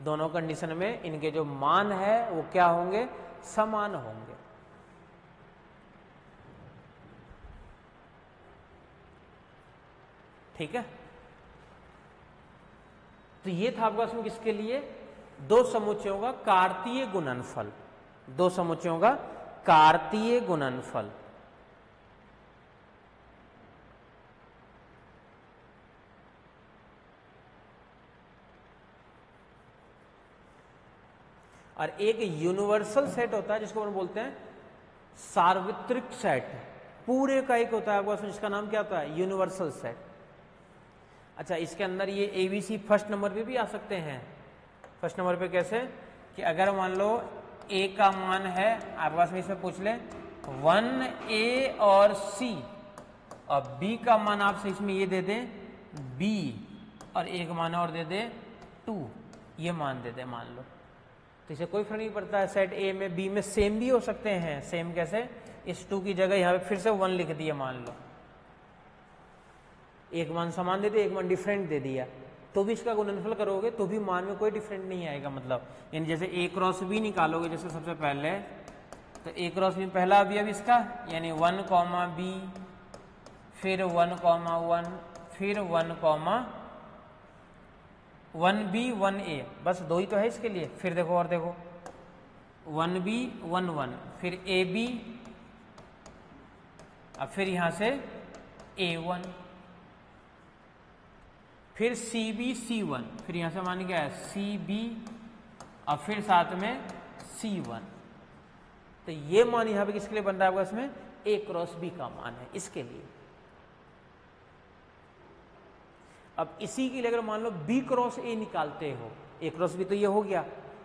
दोनों कंडीशन में इनके जो मान है वो क्या होंगे, समान होंगे। ठीक है, तो ये था आपका इसमें किसके लिए, दो समुच्चयों का कार्तीय गुणनफल, दो समुच्चयों का कार्तीय गुणनफल। और एक यूनिवर्सल सेट होता है जिसको हम बोलते हैं सार्वत्रिक सेट, पूरे का एक होता है आपका जिसका नाम क्या होता है, यूनिवर्सल सेट। अच्छा इसके अंदर ये एबीसी फर्स्ट नंबर पे भी आ सकते हैं, फर्स्ट नंबर पे कैसे, कि अगर मान लो ए का मान है आपके पास में, इसमें पूछ ले 1a और c, और b का मान आपसे इसमें ये दे दे b, और एक मान और दे दे 2, ये मान दे दे मान लो, तो इसे कोई फर्क नहीं पड़ता है, सेट ए में बी में सेम भी हो सकते हैं, सेम कैसे, इस 2 की जगह यहाँ पे फिर से 1 लिख दिया मान लो, एक मान समान दे दिया एक मान डिफरेंट दे दिया, तो भी इसका गुणनफल करोगे तो भी मान में कोई डिफरेंट नहीं आएगा, मतलब यानी जैसे ए क्रॉस बी निकालोगे, जैसे सबसे पहले तो ए क्रॉस बी पहला अवयव इसका यानी 1, बी, फिर 1, 1, फिर 1b 1a, बस दो ही तो है इसके लिए, फिर देखो और देखो 1b 1 1, फिर ab, अब फिर यहां से a1, फिर cb c1, फिर यहां से मान क्या है cb, और फिर साथ में c1, तो ये मान यहां पे किसके लिए बन रहा है आपका, इसमें a क्रॉस b का मान है इसके लिए। अब इसी के लिए अगर मान लो b क्रॉस a निकालते हो, a क्रॉस b तो ये हो गया,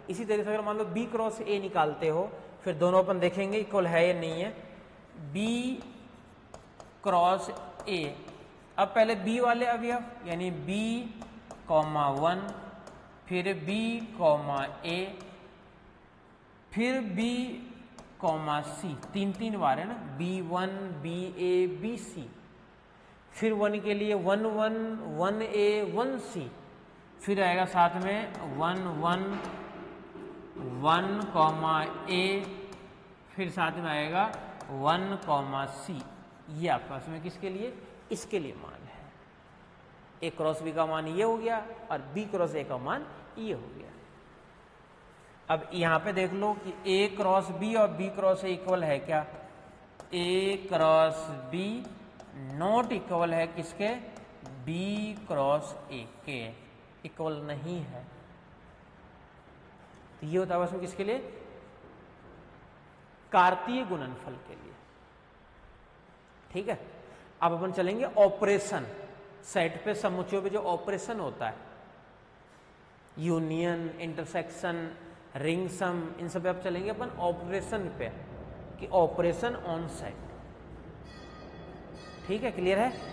इसी तरीके से अगर मान लो b क्रॉस a निकालते हो, फिर दोनों अपन देखेंगे इक्वल है या नहीं है, b क्रॉस a, अब पहले b वाले अवयव यानी b, 1 फिर B कॉमा A, फिर B कॉमा C, तीन बार है ना, B1 BA BC, फिर 1 के लिए 1 1 1A 1C, फिर आएगा साथ में 1 1 1 कॉमा A, फिर साथ में आएगा 1 कॉमा C। ये आपके पास में किसके लिए, इसके लिए मान है। A क्रॉस B का मान ये हो गया और B क्रॉस A का मान ये हो गया। अब यहां पे देख लो कि A क्रॉस B और B क्रॉस A इक्वल है क्या, A cross B not equal है किसके, B क्रॉस A के, इक्वल नहीं है। तो ये होता है उसमें किसके लिए, कार्तीय गुणनफल के लिए। ठीक है, अब अपन चलेंगे ऑपरेशन, सेट पे समुच्चयों पे जो ऑपरेशन होता है, यूनियन, इंटरसेक्शन, रिंग सम, इन सब पे अब चलेंगे अपन ऑपरेशन पे, कि ऑपरेशन ऑन सेट। ठीक है, क्लियर है।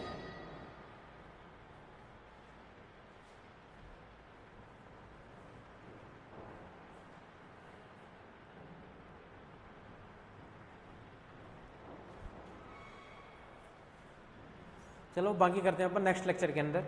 चलो बाकी करते हैं अपन नेक्स्ट लेक्चर के अंदर।